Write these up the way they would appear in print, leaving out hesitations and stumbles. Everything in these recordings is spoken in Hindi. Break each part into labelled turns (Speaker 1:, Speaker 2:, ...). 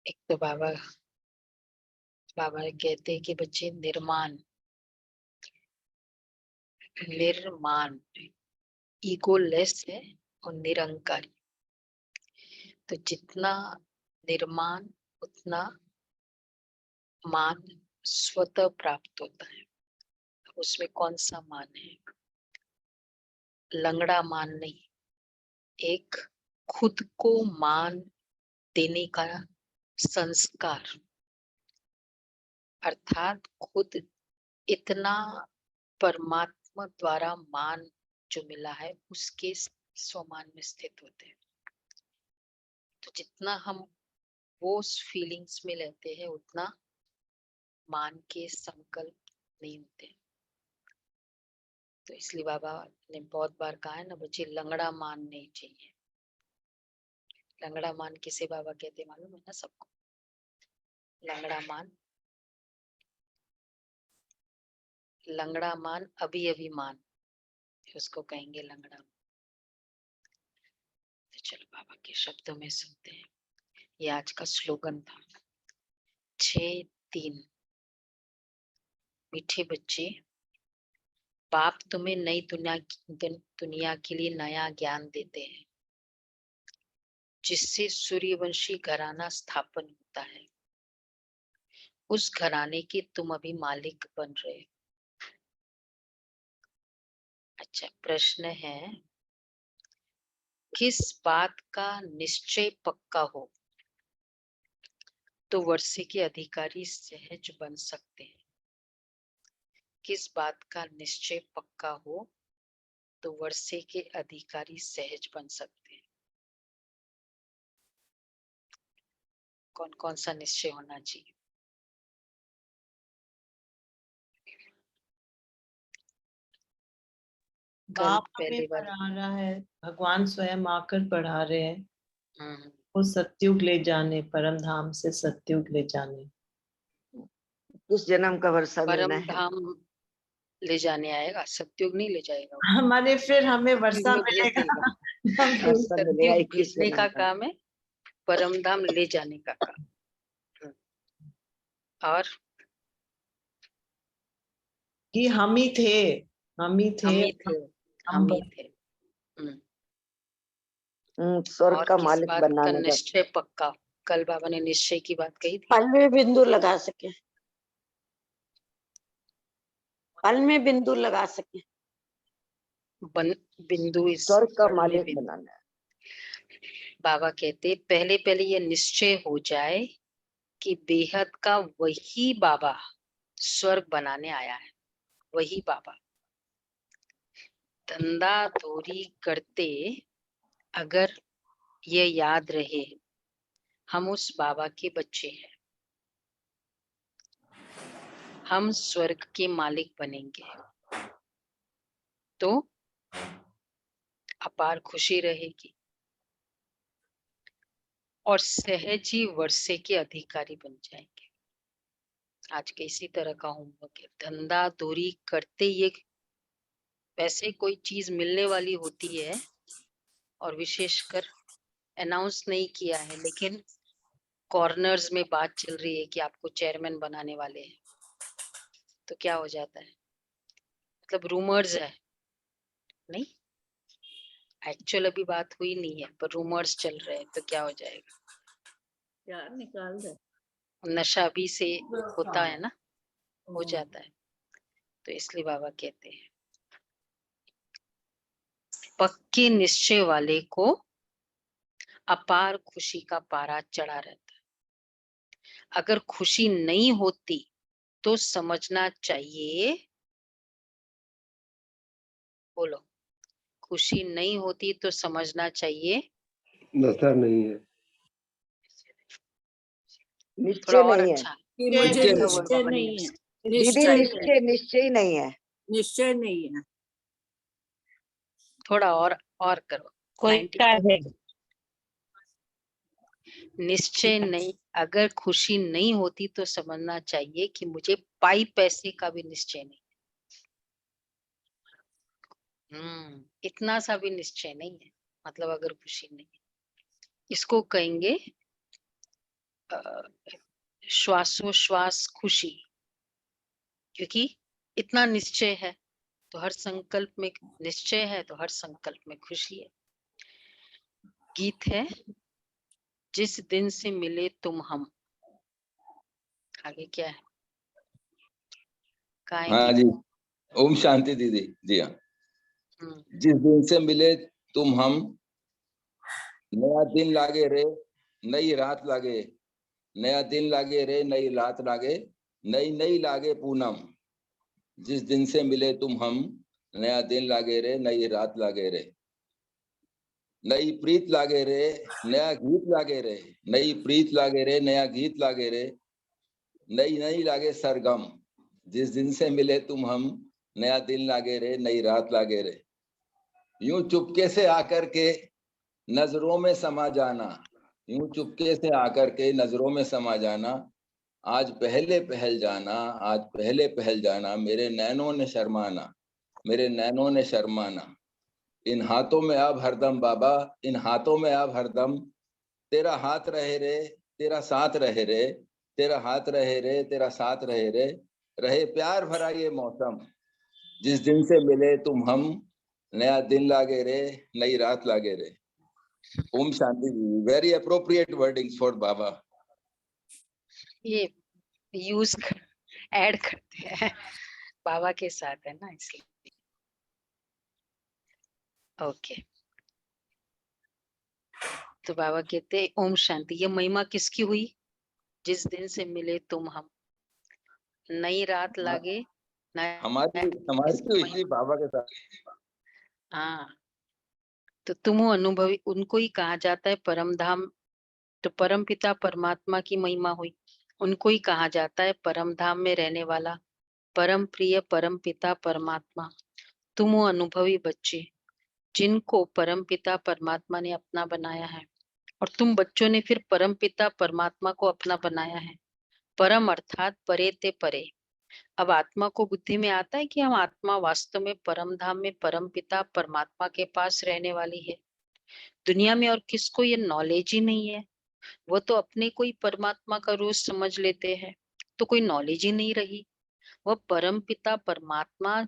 Speaker 1: एक तो बाबा बाबा कहते हैं कि बच्चे निर्माण ईगोलेस है और निरंकारी। तो जितना निर्माण उतना मान स्वतः प्राप्त होता है। उसमें कौन सा मान है? लंगड़ा मान नहीं, एक खुद को मान देने का संस्कार, अर्थात खुद इतना परमात्मा द्वारा मान जो मिला है उसके स्वमान में स्थित होते हैं। तो जितना हम वो फीलिंग्स में लेते हैं उतना मान के संकल्प नहीं होते। तो इसलिए बाबा ने बहुत बार कहा है ना बच्चे, लंगड़ा मान नहीं चाहिए। लंगड़ा मान किसे बाबा कहते मालूम है ना सबको? लंगड़ा मान अभी मान, उसको कहेंगे लंगड़ा। तो चलो बाबा के शब्दों में सुनते हैं। ये आज का स्लोगन था। 6-3। मीठे बच्चे, बाप तुम्हें नई दुनिया के लिए नया ज्ञान देते हैं जिससे सूर्यवंशी घराना स्थापन होता है। उस घराने के तुम अभी मालिक बन रहे हो। अच्छा, प्रश्न है, किस बात का निश्चय पक्का हो तो वर्षे के अधिकारी सहज बन सकते हैं? किस बात का निश्चय पक्का हो तो वर्षे के अधिकारी सहज बन सकते हैं? कौन कौन सा निश्चय होना चाहिए? कल
Speaker 2: बाप हमें
Speaker 1: पहली बार
Speaker 2: पढ़ा रहा है, भगवान स्वयं आकर पढ़ा रहे हैं।
Speaker 1: हम्म,
Speaker 2: वो सत्युग ले जाने, परम धाम से सत्युग ले जाने।
Speaker 3: किस जन्म का वर्षा
Speaker 1: परम
Speaker 3: लेना है?
Speaker 1: धाम ले जाने आएगा, सत्युग नहीं ले जाएगा।
Speaker 2: हमारे फिर हमें
Speaker 1: सत्युग
Speaker 2: वर्षा
Speaker 1: में भेज
Speaker 2: मिलेगा।
Speaker 1: देगा।
Speaker 2: हम फिर
Speaker 3: वर्षा मिलेगा
Speaker 1: सत्युग
Speaker 3: 21
Speaker 1: भेजने
Speaker 3: जन्म
Speaker 1: का
Speaker 3: का।
Speaker 1: काम है, परम धाम ले जाने का काम। और
Speaker 2: कि हम ही थे, हम ही थे,
Speaker 1: हम ही थे,
Speaker 2: हम
Speaker 1: हम ही थे।
Speaker 3: स्वर्ग
Speaker 1: और
Speaker 3: का
Speaker 1: किस
Speaker 3: मालिक
Speaker 1: बात का
Speaker 3: बनाने का।
Speaker 1: निश्चय पक्का? कल बाबा ने निश्चय की बात कही थी।
Speaker 4: फल में बिंदु लगा सके, फल में बिंदु लगा सके।
Speaker 1: बिंदु इस
Speaker 3: स्वर्ग का
Speaker 1: फल में
Speaker 3: मालिक
Speaker 1: बिंदु।
Speaker 3: बनाना है।
Speaker 1: बाबा कहते पहले पहले ये निश्चय हो जाए कि बेहद का वही बाबा स्वर्ग बनाने आया है। वही बाबा धंधा धोरी करते, अगर ये याद रहे हम उस बाबा के बच्चे हैं, हम स्वर्ग के मालिक बनेंगे तो अपार खुशी रहेगी और सहज ही वर्षे के अधिकारी बन जाएंगे। आज के इसी तरह का होमवर्क है। धंधा धोरी करते ये वैसे कोई चीज मिलने वाली होती है और विशेषकर अनाउंस नहीं किया है, लेकिन कॉर्नर्स में बात चल रही है कि आपको चेयरमैन बनाने वाले हैं, तो क्या हो जाता है? मतलब रूमर्स है, नहीं एक्चुअल अभी बात हुई नहीं है पर रूमर्स चल रहे हैं, तो क्या हो जाएगा?
Speaker 4: यार निकाल दे।
Speaker 1: नशा भी से होता है ना, हो जाता है। तो इसलिए बाबा कहते हैं पक्के निश्चय वाले को अपार खुशी का पारा चढ़ा रहता है। अगर खुशी नहीं होती तो समझना चाहिए, बोलो, खुशी नहीं होती तो समझना चाहिए
Speaker 5: नशा नहीं है,
Speaker 3: निश्चय
Speaker 1: थोड़ा और
Speaker 3: नहीं है।
Speaker 1: अच्छा।
Speaker 4: कि मुझे
Speaker 5: निश्चय
Speaker 4: निश्चय नहीं है,
Speaker 3: दीदी
Speaker 4: निश्चय
Speaker 3: निश्चय नहीं है।
Speaker 4: निश्चय नहीं है।
Speaker 1: थोड़ा और करो।
Speaker 4: कोई
Speaker 1: 90
Speaker 4: क्या है?
Speaker 1: निश्चय नहीं, अगर खुशी नहीं होती तो समझना चाहिए कि मुझे पाई पैसे का भी निश्चय नहीं। इतना सा भी निश्चय नहीं है, मतलब अगर खुशी नहीं है, इसको कहेंगे श्वासोश्वास खुशी, क्योंकि इतना निश्चय है तो हर संकल्प में निश्चय है, तो हर संकल्प में खुशी है। गीत है जिस दिन से मिले तुम हम। आगे क्या है? कहाँ है
Speaker 6: हाँ
Speaker 1: गीत?
Speaker 6: जी, ओम शांति दीदी। जी हाँ।
Speaker 1: हम्म,
Speaker 6: जिस दिन से मिले तुम हम, नया दिन लागे रे नई रात लागे, नया दिन लागे रे नई रात लागे, नई नई लागे पूनम। जिस दिन से मिले तुम हम, नया दिन लागे रे नई रात लागे रे, नई प्रीत लागे रे नया गीत लागे रे, नई प्रीत लागे रे नया गीत लागे रे, नई नई लागे सरगम। जिस दिन से मिले तुम हम, नया दिन लागे रे नई रात लागे रे। यूं चुपके से आकर के नजरों में समा जाना, यूं चुपके से आकर के नजरों में समा जाना, आज पहले पहल जाना, आज पहले पहल जाना, मेरे नैनों ने शर्माना, मेरे नैनों ने शर्माना। इन हाथों में अब हरदम बाबा, इन हाथों में अब हरदम, तेरा हाथ रहे रे तेरा साथ रहे रे, तेरा हाथ रहे रे तेरा साथ रहे रे, रहे प्यार भरा ये मौसम। जिस दिन से मिले तुम हम, नया दिन लागे रे नई रात लागे रे। ओम शांति जी। वेरी अप्रोप्रिएट वर्डिंग्स फॉर बाबा।
Speaker 1: ये यूज ऐड करते हैं बाबा के साथ, है ना, इसलिए। ओके, तो बाबा कहते हैं ओम शांति। ये महिमा किसकी हुई? जिस दिन से मिले तुम हम, नई रात लागे,
Speaker 6: हमारी
Speaker 1: इसकी
Speaker 6: तो
Speaker 1: महिमा।
Speaker 6: इसी बाबा के साथ।
Speaker 1: हाँ, तो तुम हो अनुभवी, उनको ही कहा जाता है परम धाम। तो परम पिता परमात्मा की महिमा हुई, उनको ही कहा जाता है परम धाम में रहने वाला परम प्रिय परम पिता परमात्मा। तुम हो अनुभवी बच्चे, जिनको परम पिता परमात्मा ने अपना बनाया है, और तुम बच्चों ने फिर परम पिता परमात्मा को अपना बनाया है। परम अर्थात परे ते परे। अब आत्मा को बुद्धि में आता है कि हम आत्मा वास्तव में परम धाम में परम पिता परमात्मा के पास रहने वाली है। दुनिया में और किसको ये नॉलेज ही नहीं है। वो तो अपने को ही परमात्मा का रूप समझ लेते हैं, तो कोई नॉलेज ही नहीं रही। वह परम पिता परमात्मा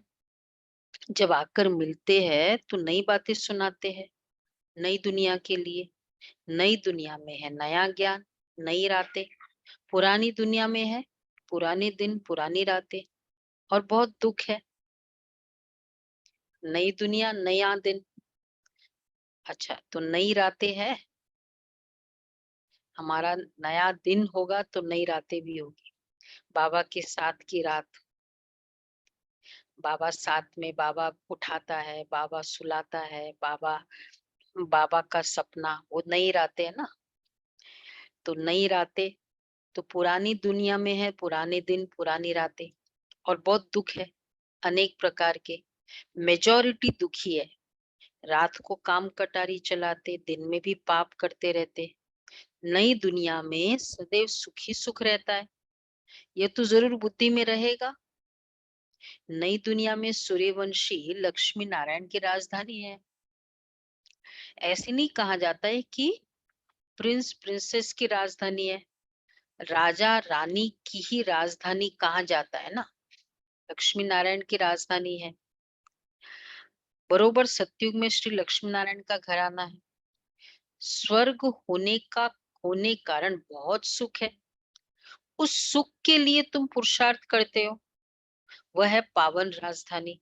Speaker 1: जब आकर मिलते हैं तो नई बातें सुनाते हैं, नई दुनिया के लिए। नई दुनिया में है नया ज्ञान, नई रातें। पुरानी दुनिया में है पुराने दिन पुरानी रातें, और बहुत दुख है। नई दुनिया नया दिन। अच्छा, तो नई रातें है, हमारा नया दिन होगा तो नई रातें भी होगी। बाबा के साथ की रात, बाबा साथ में, बाबा उठाता है, बाबा सुलाता है, बाबा बाबा का सपना, वो नई रातें है ना। तो नई रातें, तो पुरानी दुनिया में है पुराने दिन पुरानी रातें, और बहुत दुख है अनेक प्रकार के। मेजॉरिटी दुखी है, रात को काम कटारी चलाते, दिन में भी पाप करते रहते। नई दुनिया में सदैव सुखी सुख रहता है, ये तो जरूर बुद्धि में रहेगा। नई दुनिया में सूर्यवंशी लक्ष्मी नारायण की राजधानी है। ऐसे नहीं कहा जाता है कि प्रिंस प्रिंसेस की राजधानी है, राजा रानी की ही राजधानी कहा जाता है ना। लक्ष्मी नारायण की राजधानी है। बरोबर सतयुग में श्री लक्ष्मी नारायण का घराना है। स्वर्ग होने कारण बहुत सुख है। उस सुख के लिए तुम पुरुषार्थ करते हो, वह है पावन राजधानी।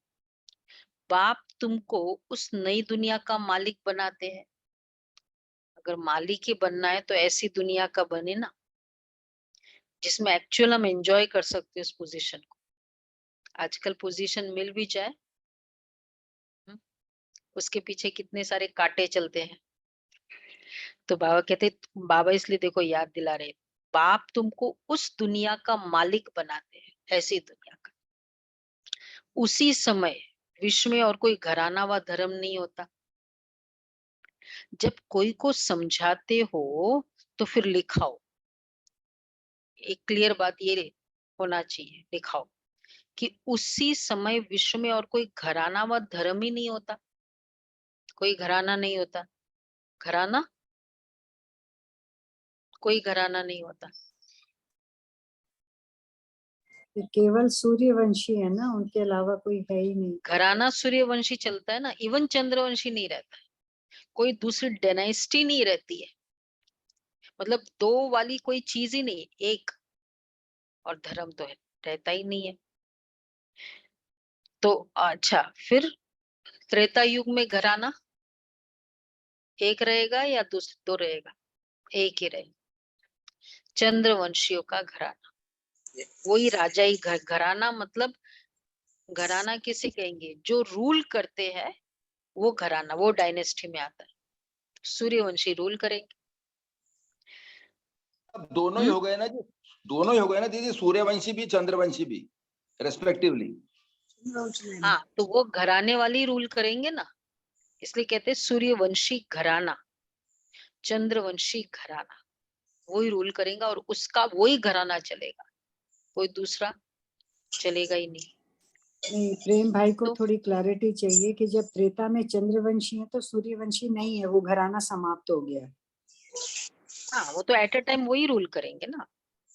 Speaker 1: बाप तुमको उस नई दुनिया का मालिक बनाते हैं। अगर मालिक ही बनना है तो ऐसी दुनिया का बने ना, जिसमें एक्चुअल हम एंजॉय कर सकते हैं उस पोजीशन को। आजकल पोजीशन मिल भी जाए, उसके पीछे कितने सारे कांटे चलते हैं। तो बाबा कहते, बाबा इसलिए देखो याद दिला रहे, बाप तुमको उस दुनिया का मालिक बनाते हैं, ऐसी दुनिया का। उसी समय विश्व में और कोई घराना व धर्म नहीं होता। जब कोई को समझाते हो तो फिर लिखाओ। एक क्लियर बात ये होना चाहिए, लिखाओ कि उसी समय विश्व में और कोई घराना व धर्म ही नहीं होता। कोई घराना नहीं होता। घराना कोई घराना नहीं होता।
Speaker 7: ये केवल सूर्यवंशी है ना, उनके अलावा कोई है ही नहीं।
Speaker 1: घराना सूर्यवंशी चलता है ना, इवन चंद्रवंशी नहीं रहता है, कोई दूसरी डायनेस्टी नहीं रहती है, मतलब दो वाली कोई चीज ही नहीं, एक, और धर्म तो है रहता ही नहीं है। तो अच्छा, फिर त्रेता युग में घराना एक रहेगा या दो रहेगा? एक ही रहेगा, चंद्रवंशियों का घराना, वही राजाई घराना। मतलब घराना किसे कहेंगे? जो रूल करते हैं वो घराना, वो डायनेस्टी में आता है। सूर्यवंशी रूल करेंगे।
Speaker 6: अब दोनों ही हो गए ना जी, दोनों ही हो गए ना दीदी, सूर्यवंशी भी चंद्रवंशी भी रेस्पेक्टिवली।
Speaker 1: हाँ, तो वो घराने वाली रूल करेंगे ना, इसलिए कहते हैं सूर्यवंशी घराना, चंद्रवंशी घराना, वही रूल करेगा और उसका वही घराना चलेगा, कोई दूसरा चलेगा ही नहीं।
Speaker 7: नहीं, प्रेम भाई को
Speaker 1: तो
Speaker 7: थोड़ी क्लैरिटी चाहिए कि जब त्रेता में चंद्रवंशी है तो सूर्यवंशी नहीं है, वो घराना समाप्त हो गया है।
Speaker 1: हाँ, वो तो एट अ टाइम वही रूल करेंगे ना,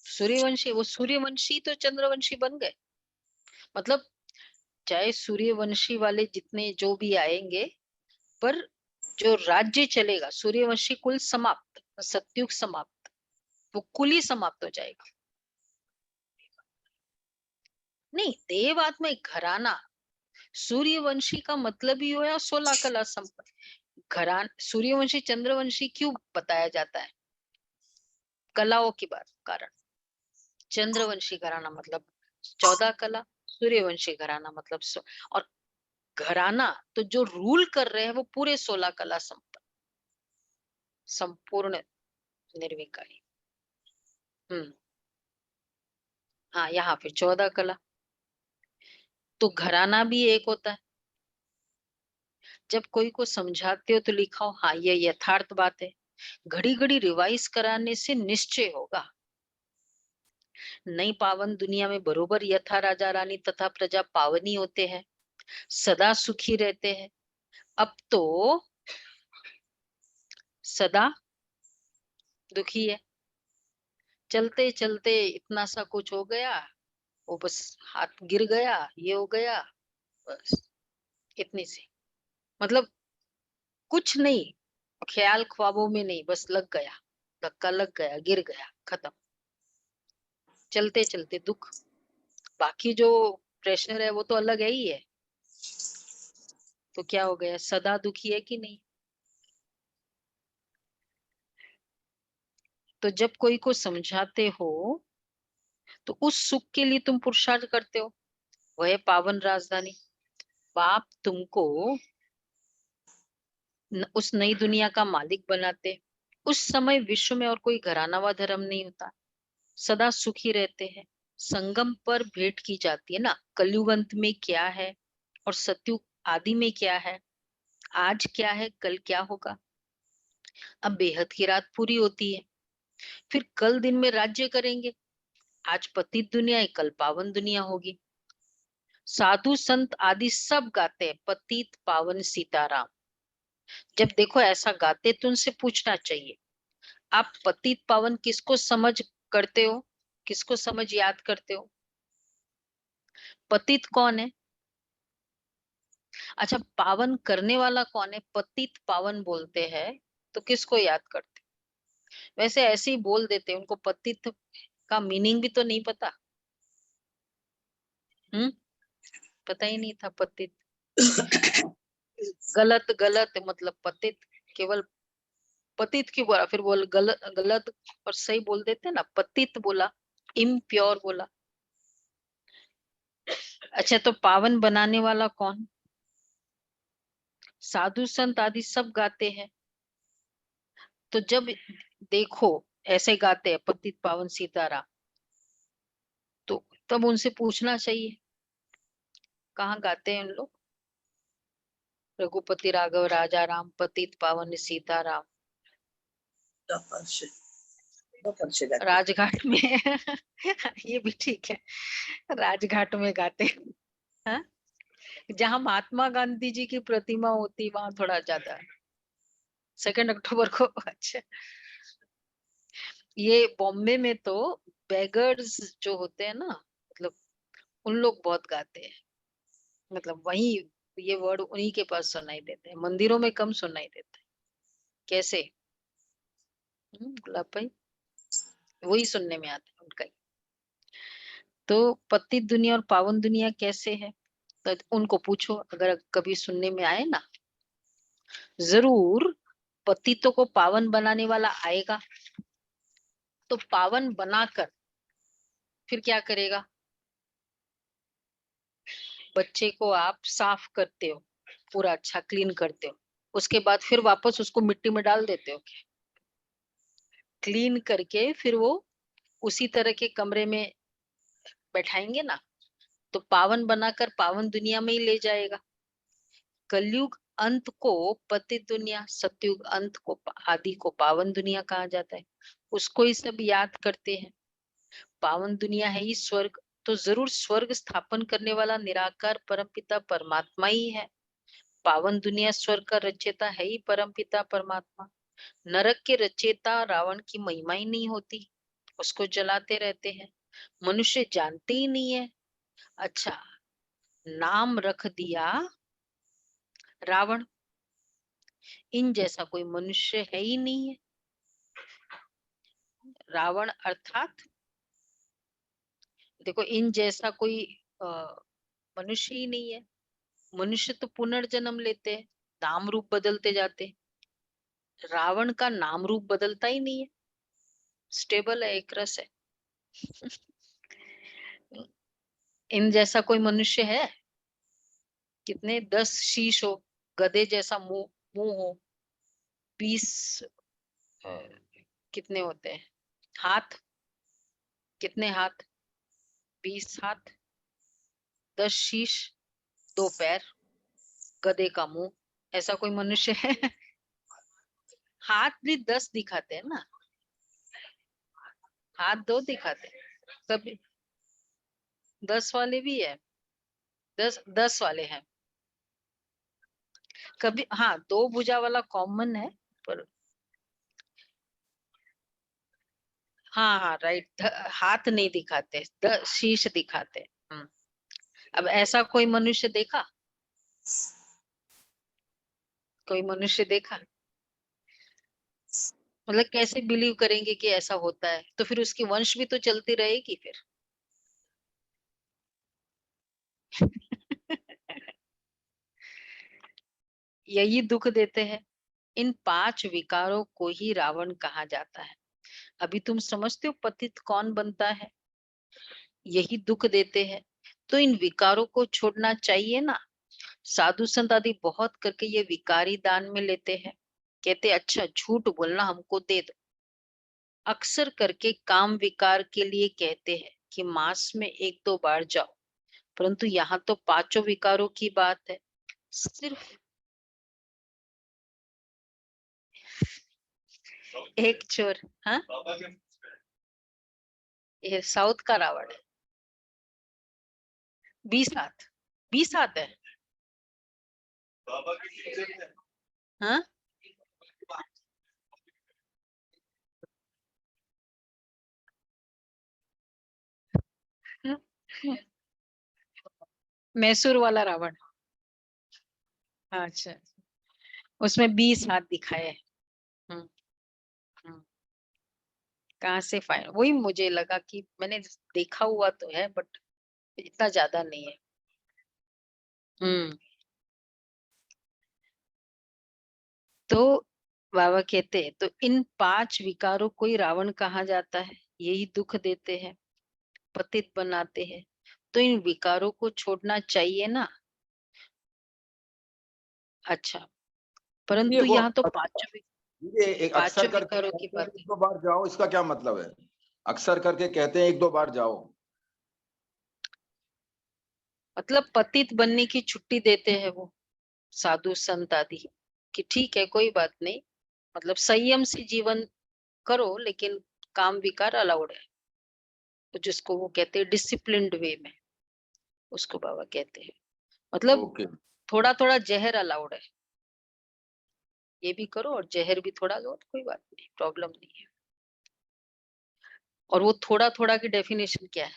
Speaker 1: सूर्यवंशी, वो सूर्यवंशी तो चंद्रवंशी बन गए। मतलब चाहे सूर्यवंशी वाले जितने जो भी आएंगे, पर जो राज्य चलेगा सूर्यवंशी कुल समाप्त, सतयुग समाप्त, वो कुल ही समाप्त हो जाएगा। नहीं, देव आत्मा एक घराना, सूर्यवंशी का मतलब ही हुआ 16 कला संपन्न घरान। सूर्यवंशी चंद्रवंशी क्यों बताया जाता है? कलाओं की बात कारण। चंद्रवंशी घराना मतलब 14 कला, सूर्यवंशी घराना मतलब और घराना तो जो रूल कर रहे हैं वो पूरे 16 कला संपन्न, संपूर्ण निर्विकारी। हाँ, यहाँ पे 14 कला। तो घराना भी एक होता है। जब कोई को समझाते हो तो लिखाओ, हाँ ये यथार्थ बात है, घड़ी घड़ी रिवाइज कराने से निश्चय होगा। नई पावन दुनिया में बरोबर यथा राजा रानी तथा प्रजा पावनी होते हैं, सदा सुखी रहते हैं। अब तो सदा दुखी है, चलते चलते इतना सा कुछ हो गया, वो बस हाथ गिर गया, ये हो गया, बस इतनी सी, मतलब कुछ नहीं, ख्याल ख्वाबों में नहीं, बस लग गया, धक्का लग गया, गिर गया, खत्म। चलते चलते दुख, बाकी जो प्रेशर है वो तो अलग है ही है। तो क्या हो गया, सदा दुखी है कि नहीं? तो जब कोई को समझाते हो तो उस सुख के लिए तुम पुरुषार्थ करते हो, वह पावन राजधानी। बाप तुमको उस नई दुनिया का मालिक बनाते, उस समय विश्व में और कोई घराना व धर्म नहीं होता, सदा सुखी रहते हैं। संगम पर भेंट की जाती है ना, कलयुग अंत में क्या है और सतयुग आदि में क्या है, आज क्या है कल क्या होगा। अब बेहद की रात पूरी होती है, फिर कल दिन में राज्य करेंगे। आज पतित दुनिया है, कल पावन दुनिया होगी। साधु संत आदि सब गाते हैं पतित पावन सीताराम। जब देखो ऐसा गाते तो उनसे पूछना चाहिए, आप पतित पावन किसको समझ करते हो, किसको समझ याद करते हो? पतित कौन है? अच्छा, पावन करने वाला कौन है? पतित पावन बोलते हैं तो किसको याद करते? वैसे ऐसे ही बोल देते, उनको पतित का मीनिंग भी तो नहीं पता। पता ही नहीं था पतित। गलत गलत मतलब पतित, केवल पतित क्यों बोला, फिर बोल गलत गलत और सही बोल देते ना, पतित बोला, इम्प्योर बोला। अच्छा, तो पावन बनाने वाला कौन? साधु संत आदि सब गाते हैं। तो जब देखो ऐसे गाते हैं पतित पावन सीताराम, तो तब उनसे पूछना चाहिए कहाँ गाते हैं उन लोग? रघुपति राघव राजा राम पतित पावन सीताराम, राजघाट में ये भी ठीक है, राजघाट में गाते हैं। हाँ? जहाँ महात्मा गांधी जी की प्रतिमा होती वहां थोड़ा ज्यादा, 2 अक्टूबर को। अच्छा, ये बॉम्बे में तो बेगर्स जो होते हैं ना, मतलब उन लोग बहुत गाते हैं, मतलब वही ये वर्ड उन्हीं के पास सुनाई देते हैं, मंदिरों में कम सुनाई देते हैं। कैसे? गुलाब भाई, वही सुनने में आता है उनका ही। तो पतित दुनिया और पावन दुनिया कैसे है, तो उनको पूछो, अगर कभी सुनने में आए ना, जरूर पतितों को पावन बनाने वाला आएगा। तो पावन बनाकर फिर क्या करेगा? बच्चे को आप साफ करते हो, पूरा अच्छा क्लीन करते हो, उसके बाद फिर वापस उसको मिट्टी में डाल देते हो क्या? क्लीन करके फिर वो उसी तरह के कमरे में बैठाएंगे ना, तो पावन बनाकर पावन दुनिया में ही ले जाएगा। कलयुग अंत को पतित दुनिया, सतयुग अंत को आदि को पावन दुनिया कहा जाता है। उसको ही सब याद करते हैं। पावन दुनिया है ही स्वर्ग, तो जरूर स्वर्ग स्थापन करने वाला निराकार परमपिता परमात्मा ही है। पावन दुनिया स्वर्ग का रचयिता है ही परमपिता परमात्मा। नरक के रचयिता रावण की महिमा ही नहीं होती, उसको जलाते रहते हैं, मनुष्य जानते ही नहीं है। अच्छा, नाम रख दिया रावण, इन जैसा कोई मनुष्य है ही नहीं है। रावण अर्थात देखो, इन जैसा कोई मनुष्य ही नहीं है। मनुष्य तो पुनर्जन्म लेते हैं, नाम रूप बदलते जाते हैं। रावण का नाम रूप बदलता ही नहीं है, स्टेबल है, एक रस है। इन जैसा कोई मनुष्य है? कितने 10 शीश हो, गधे जैसा मुंह मुंह हो, 20 कितने होते हैं हाथ, कितने हाथ? 20 हाथ, 10 शीश, 2 पैर, गधे का मुंह, ऐसा कोई मनुष्य है? हाथ भी 10 दिखाते हैं ना, हाथ 2 दिखाते हैं, कभी 10 वाले भी है, 10 वाले हैं कभी। हाँ, 2 भुजा वाला कॉमन है, पर हाँ हाँ राइट, हाथ नहीं दिखाते, शीश दिखाते। अब ऐसा कोई मनुष्य देखा? कोई मनुष्य देखा? मतलब कैसे बिलीव करेंगे कि ऐसा होता है? तो फिर उसकी वंश भी तो चलती रहेगी फिर। यही दुख देते हैं। इन 5 विकारों को ही रावण कहा जाता है। अभी तुम समझते हो पतित कौन बनता है? यही दुख देते हैं। तो इन विकारों को छोड़ना चाहिए ना। साधु संत आदि बहुत करके ये विकारी दान में लेते हैं, कहते अच्छा झूठ बोलना हमको दे दो। अक्सर करके काम विकार के लिए कहते हैं कि मास में 1-2 बार जाओ, परंतु यहाँ तो 5 विकारों की बात है। सिर्फ एक चोर, हाँ, ये साउथ का रावण है। 20 हाथ, 20 हाथ है, हाँ। मैसूर वाला रावण, अच्छा, उसमें 20 हाथ दिखाए हैं। हम्म, हम्म। कहाँ से फाइन, वही मुझे लगा कि मैंने देखा हुआ तो है, बट इतना ज्यादा नहीं है। हम्म। तो बाबा कहते हैं तो इन 5 विकारों को ही रावण कहा जाता है, यही दुख देते हैं, पतित बनाते हैं। तो इन विकारों को छोड़ना चाहिए ना। अच्छा,
Speaker 6: ये
Speaker 1: परंतु
Speaker 6: वो
Speaker 1: यहाँ तो
Speaker 6: ये एक अक्सर
Speaker 1: 5
Speaker 6: करके
Speaker 1: विकारों की
Speaker 6: कहते हैं
Speaker 1: बात है।
Speaker 6: 1-2 बार जाओ, इसका क्या मतलब है? अक्सर करके कहते हैं 1-2 बार जाओ।
Speaker 1: मतलब पतित बनने की छुट्टी देते हैं वो साधु संत आदि, कि ठीक है कोई बात नहीं, मतलब संयम से जीवन करो, लेकिन काम विकार अलाउड है। तो जिसको वो कहते हैं डिसिप्लिन्ड वे में, उसको बाबा कहते हैं। मतलब
Speaker 6: ओके।
Speaker 1: थोड़ा थोड़ा जहर अलाउड है, ये भी करो और जहर भी थोड़ा लो, तो कोई बात नहीं, प्रॉब्लम नहीं है। और वो थोड़ा थोड़ा की डेफिनेशन क्या है?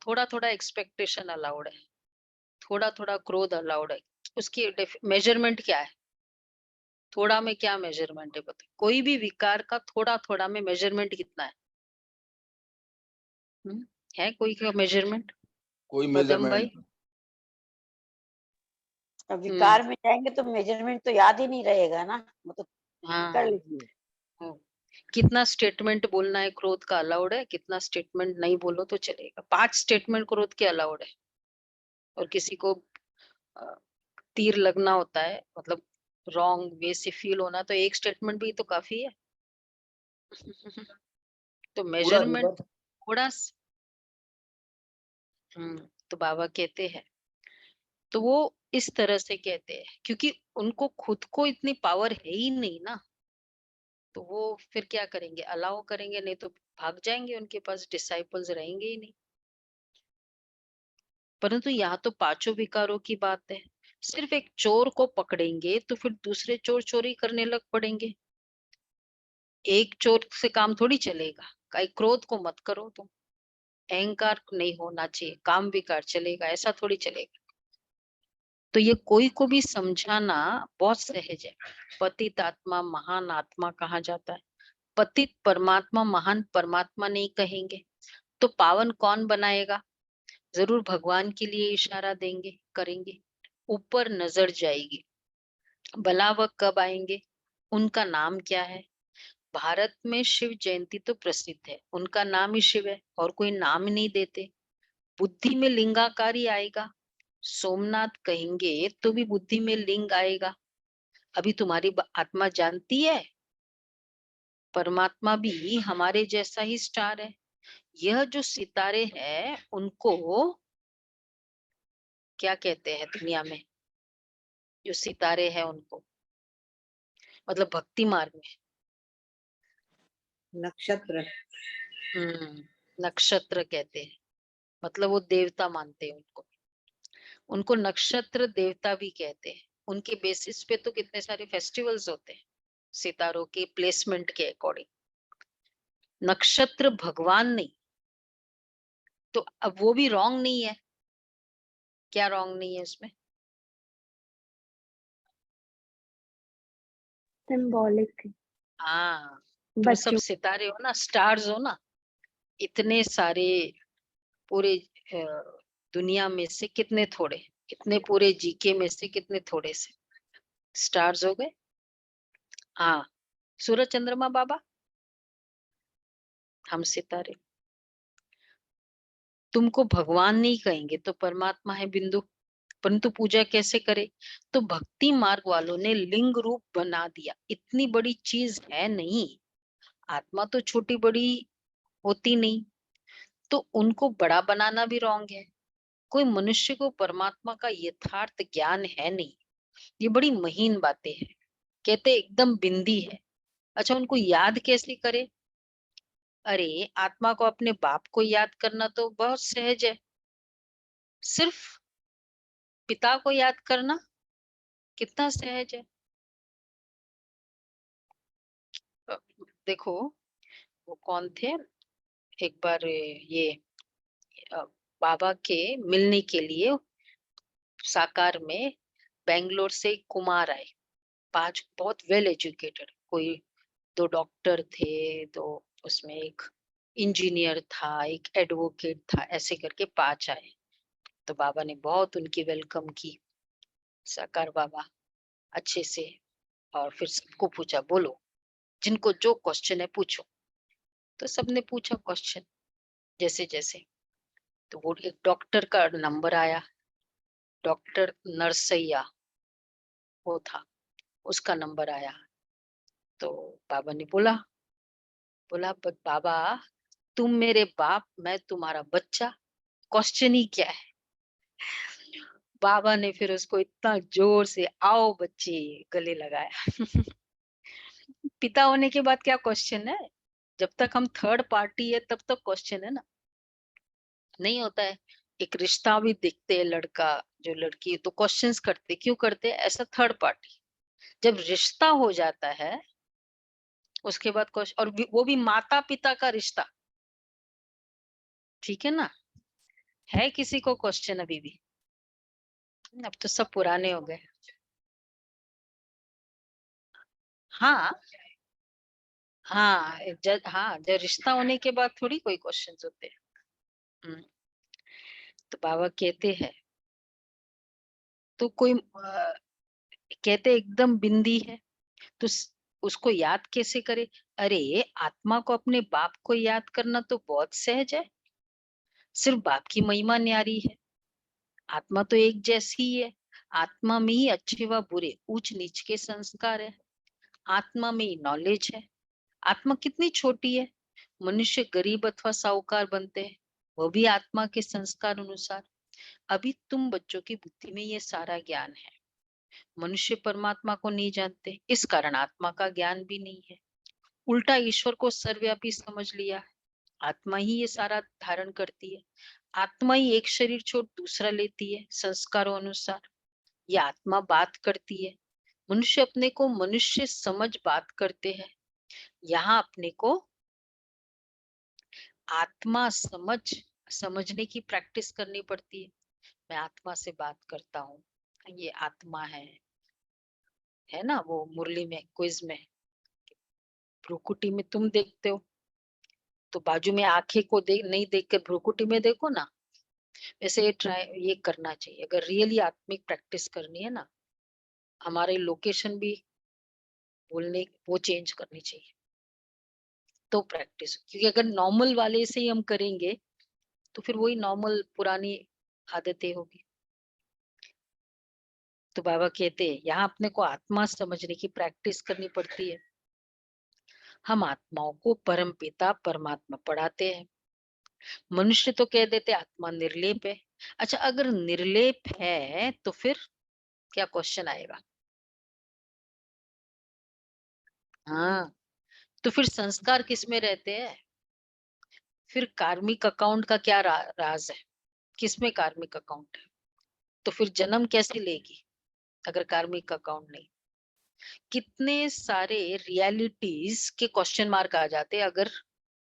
Speaker 1: थोड़ा थोड़ा एक्सपेक्टेशन अलाउड है, थोड़ा थोड़ा क्रोध अलाउड है। उसकी मेजरमेंट क्या है? थोड़ा में क्या मेजरमेंट है बताओ? कोई भी विकार का थोड़ा थोड़ा में मेजरमेंट कितना है? है कोई का मेजरमेंट?
Speaker 6: कोई
Speaker 1: पदम भाई?
Speaker 6: मेजरमेंट
Speaker 8: अब विकार में जाएंगे तो मेजरमेंट तो याद ही नहीं रहेगा ना, वो तो कर
Speaker 1: हाँ,
Speaker 8: लीजिए।
Speaker 1: कितना स्टेटमेंट बोलना है क्रोध का अलाउड है, कितना स्टेटमेंट नहीं बोलो तो चलेगा। 5 स्टेटमेंट क्रोध के अलाउड है। और किसी को अ, तीर लगना होता है, मतलब रॉन्ग वे से फील होना, तो एक स्टेटमेंट भी तो काफी है। तो
Speaker 6: पूरा
Speaker 1: मेजरमेंट
Speaker 6: रिवर्स
Speaker 1: थोड़ा तो बाबा कहते हैं, तो वो इस तरह से कहते हैं क्योंकि उनको खुद को इतनी पावर है ही नहीं ना, तो वो फिर क्या करेंगे? अलाउ करेंगे? नहीं तो भाग जाएंगे, उनके पास डिसाइपल्स रहेंगे ही नहीं। परंतु यहाँ तो पांचों विकारों की बात है। सिर्फ एक चोर को पकड़ेंगे तो फिर दूसरे चोर चोरी करने लग पड़ेंगे। एक चोर से काम थोड़ी चलेगा। कहीं क्रोध को मत करो तुम, अहंकार नहीं होना चाहिए, काम विकार चलेगा, ऐसा थोड़ी चलेगा। तो ये कोई को भी समझाना बहुत सहज है। पतित आत्मा महान आत्मा कहा जाता है। पतित परमात्मा महान परमात्मा नहीं कहेंगे तो पावन कौन बनाएगा? जरूर भगवान के लिए इशारा देंगे, करेंगे। ऊपर नजर जाएगी। भला वह कब आएंगे? उनका नाम क्या है? भारत में शिव जयंती तो प्रसिद्ध है, उनका नाम ही शिव है और कोई नाम ही नहीं देते। बुद्धि में लिंगाकारी आएगा। सोमनाथ कहेंगे तो भी बुद्धि में लिंग आएगा। अभी तुम्हारी आत्मा जानती है परमात्मा भी हमारे जैसा ही स्टार है। यह जो सितारे हैं उनको क्या कहते हैं दुनिया में? जो सितारे हैं उनको, मतलब भक्ति मार्ग में
Speaker 2: नक्षत्र।
Speaker 1: नक्षत्र कहते हैं। मतलब वो देवता मानते हैं उनको। उनको नक्षत्र देवता भी कहते हैं। उनके बेसिस पे तो कितने सारे फेस्टिवल्स होते हैं सितारों के प्लेसमेंट के अकॉर्डिंग। नक्षत्र भगवान नहीं, तो अब वो भी रॉन्ग नहीं है। क्या रॉन्ग नहीं है उसमें?
Speaker 9: सिंबॉलिक
Speaker 1: हाँ, तुम सब
Speaker 9: बच्चों
Speaker 1: सितारे हो ना, स्टार्स हो ना। इतने सारे पूरे दुनिया में से कितने थोड़े, इतने पूरे जीके में से कितने थोड़े से स्टार्स हो गए। हाँ, सूरज चंद्रमा बाबा, हम सितारे। तुमको भगवान नहीं कहेंगे तो परमात्मा है बिंदु। परंतु पूजा कैसे करे? तो भक्ति मार्ग वालों ने लिंग रूप बना दिया। इतनी बड़ी चीज है नहीं, आत्मा तो छोटी बड़ी होती नहीं, तो उनको बड़ा बनाना भी रॉन्ग है। कोई मनुष्य को परमात्मा का यथार्थ ज्ञान है नहीं, ये बड़ी महीन बातें हैं। कहते एकदम बिंदी है। अच्छा, उनको याद कैसे करे? अरे, आत्मा को अपने बाप को याद करना तो बहुत सहज है। सिर्फ पिता को याद करना कितना सहज है। अ, देखो, वो कौन थे? एक बार ये अ, बाबा के मिलने के लिए साकार में बेंगलोर से एक कुमार आए। 5 बहुत वेल एजुकेटेड, कोई 2 डॉक्टर थे, तो उसमें एक इंजीनियर था, एक एडवोकेट था, ऐसे करके 5 आए। तो बाबा ने बहुत उनकी वेलकम की, साकार बाबा अच्छे से। और फिर सबको पूछा, बोलो जिनको जो क्वेश्चन है पूछो। तो सबने पूछा क्वेश्चन जैसे जैसे। तो वो एक डॉक्टर का नंबर आया, डॉक्टर नरसैया वो था, उसका नंबर आया। तो बाबा ने बोला, बाबा तुम मेरे बाप, मैं तुम्हारा बच्चा, क्वेश्चन ही क्या है? बाबा ने फिर उसको इतना जोर से आओ बच्चे गले लगाया। पिता होने के बाद क्या क्वेश्चन है? जब तक हम थर्ड पार्टी है तब तक क्वेश्चन है ना, नहीं होता है। एक रिश्ता भी देखते हैं, लड़का जो लड़की, तो क्वेश्चंस करते, क्यों करते हैं ऐसा? Third party. जब रिश्ता हो जाता है उसके बाद क्वेश्चन, और वो भी माता पिता का रिश्ता, ठीक है ना? है किसी को क्वेश्चन अभी भी? अब तो सब पुराने हो गए। हाँ हाँ, हाँ, जब रिश्ता होने के बाद थोड़ी कोई क्वेश्चन होते हैं। तो बाबा कहते हैं, तो कोई कहते एकदम बिंदी है तो उसको याद कैसे करे? अरे आत्मा को अपने बाप को याद करना तो बहुत सहज है, सिर्फ बाप की महिमा न्यारी है। आत्मा तो एक जैसी ही है, आत्मा में ही अच्छे व बुरे, ऊंच नीच के संस्कार है, आत्मा में ही नॉलेज है। आत्मा कितनी छोटी है, मनुष्य गरीब अथवा साहूकार बनते हैं, वो भी आत्मा के संस्कार अनुसार। अभी तुम बच्चों की बुद्धि में ये सारा ज्ञान है, मनुष्य परमात्मा को नहीं जानते, इस कारण आत्मा का ज्ञान भी नहीं है। उल्टा ईश्वर को सर्वव्यापी समझ लिया है, आत्मा ही ये सारा धारण करती है, आत्मा ही एक शरीर छोड़ दूसरा लेती है संस्कारों अनुसार। ये आत्मा बात करती है, मनुष्य अपने को मनुष्य समझ बात करते हैं। यहाँ अपने को आत्मा समझने की प्रैक्टिस करनी पड़ती है। मैं आत्मा से बात करता हूँ, ये आत्मा है ना? वो मुरली में, क्विज में, भ्रुकुटी में तुम देखते हो तो बाजू में आंखें को नहीं देख कर भ्रुकुटी में देखो ना, वैसे ये करना चाहिए। अगर रियली आत्मिक प्रैक्टिस करनी है ना, हमारे लोकेशन भी बोलने वो चेंज करनी चाहिए तो प्रैक्टिस। क्योंकि अगर नॉर्मल वाले से ही हम करेंगे तो फिर वही नॉर्मल पुरानी आदतें होगी। तो बाबा कहते हैं यहाँ अपने को आत्मा समझने की प्रैक्टिस करनी पड़ती है। हम आत्माओं को परम पिता परमात्मा पढ़ाते हैं। मनुष्य तो कह देते आत्मा निर्लेप है। अच्छा, अगर निर्लेप है तो फिर क्या क्वेश्चन आएगा? हाँ, तो फिर संस्कार किस में रहते हैं? फिर कार्मिक अकाउंट का क्या राज है? किसमें कार्मिक अकाउंट है? तो फिर जन्म कैसे लेगी अगर कार्मिक अकाउंट नहीं? कितने सारे रियलिटीज के क्वेश्चन मार्क आ जाते हैं अगर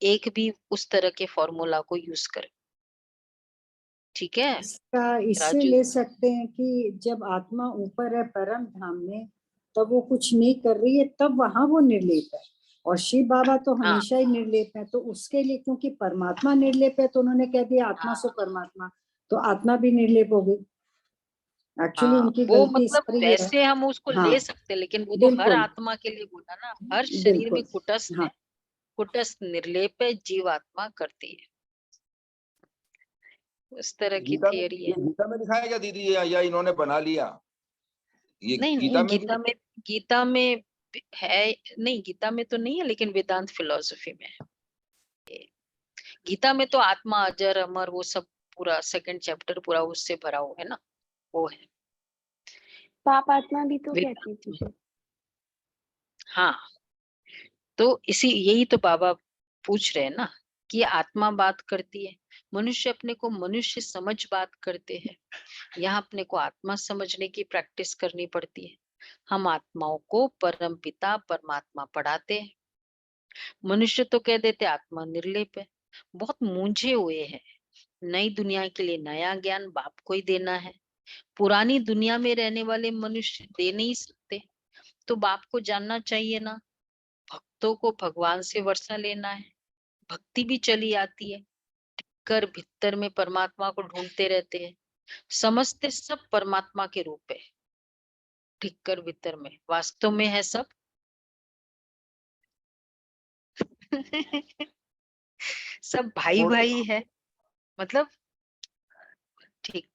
Speaker 1: एक भी उस तरह के फॉर्मूला को यूज करे। ठीक है
Speaker 7: इसका इससे
Speaker 1: राजू?
Speaker 7: ले सकते हैं कि जब आत्मा ऊपर है परम धाम में, तब वो कुछ नहीं कर रही है, तब वहां वो निर्लेप है। और शिव बाबा तो
Speaker 1: हाँ
Speaker 7: हमेशा ही निर्लेप है, तो उसके लिए क्योंकि परमात्मा निर्लेप है तो उन्होंने कह दिया आत्मा सो
Speaker 1: हाँ
Speaker 7: परमात्मा, तो आत्मा भी निर्लेप हो गई। एक्चुअली
Speaker 1: हाँ,
Speaker 7: उनकी
Speaker 1: वो
Speaker 7: गलती
Speaker 1: मतलब
Speaker 7: सारी है।
Speaker 1: वैसे हम उसको
Speaker 7: हाँ
Speaker 1: ले सकते, लेकिन वो तो हर
Speaker 7: बिल्कुल
Speaker 1: आत्मा के लिए बोला ना, हर शरीर में
Speaker 7: बिल्कुल।
Speaker 1: कुटस्थ
Speaker 7: हाँ
Speaker 1: है, कुटस्थ निर्लेप है, जीवात्मा करती है। उस तरह की
Speaker 6: गीता में,
Speaker 1: थियरी
Speaker 6: ये
Speaker 1: है।
Speaker 6: गीता में लिखा है क्या दीदी, या इन्होंने बना लिया? ये
Speaker 1: नहीं
Speaker 6: गीता
Speaker 1: नहीं,
Speaker 6: में भी?
Speaker 1: गीता में है नहीं, गीता में तो नहीं है, लेकिन वेदांत फिलोसफी में है। गीता में तो आत्मा अजर अमर वो सब पूरा सेकंड चैप्टर पूरा उससे भरा हुआ है ना, वो है
Speaker 9: पाप आत्मा भी तो कहती
Speaker 1: वेदांत
Speaker 9: थी
Speaker 1: में।
Speaker 9: फिर।
Speaker 1: हाँ, तो यही तो बाबा पूछ रहे हैं ना कि आत्मा बात करती है, मनुष्य अपने को मनुष्य समझ बात करते हैं। यहाँ अपने को आत्मा समझने की प्रैक्टिस करनी पड़ती है। हम आत्माओं को परम पिता परमात्मा पढ़ाते हैं। मनुष्य तो कह देते आत्मा निर्लेप है, बहुत मूंझे हुए हैं। नई दुनिया के लिए नया ज्ञान बाप को ही देना है, पुरानी दुनिया में रहने वाले मनुष्य दे नहीं सकते, तो बाप को जानना चाहिए ना। भक्तों को भगवान से वर्षा लेना है, भक्ति भी चली आती है, कर भीतर में परमात्मा को ढूंढते रहते हैं, समझते सब परमात्मा के रूप है। ठीक कर भीतर में वास्तव में है सब सब भाई भाई है, मतलब ठीक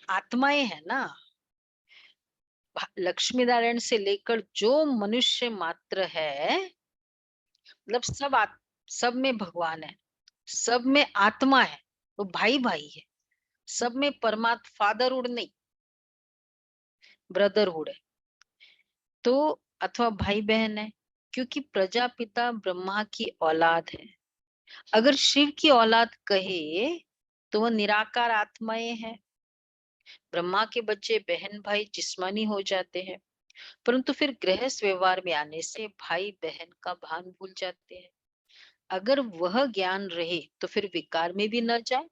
Speaker 1: आत्माएं है ना। लक्ष्मी नारायण से लेकर जो मनुष्य मात्र है, मतलब सब में भगवान है, सब में आत्मा है, वो भाई भाई है। सब में परमात्मा फादरहुड नहीं, ब्रदरहुड है, तो अथवा भाई बहन है, क्योंकि प्रजापिता ब्रह्मा की औलाद है। अगर शिव की औलाद कहे तो वह निराकार आत्माएं हैं। ब्रह्मा के बच्चे बहन भाई जिस्मानी हो जाते हैं, परंतु फिर गृहस्थ व्यवहार में आने से भाई बहन का भान भूल जाते हैं। अगर वह ज्ञान रहे तो फिर विकार में भी न जाए।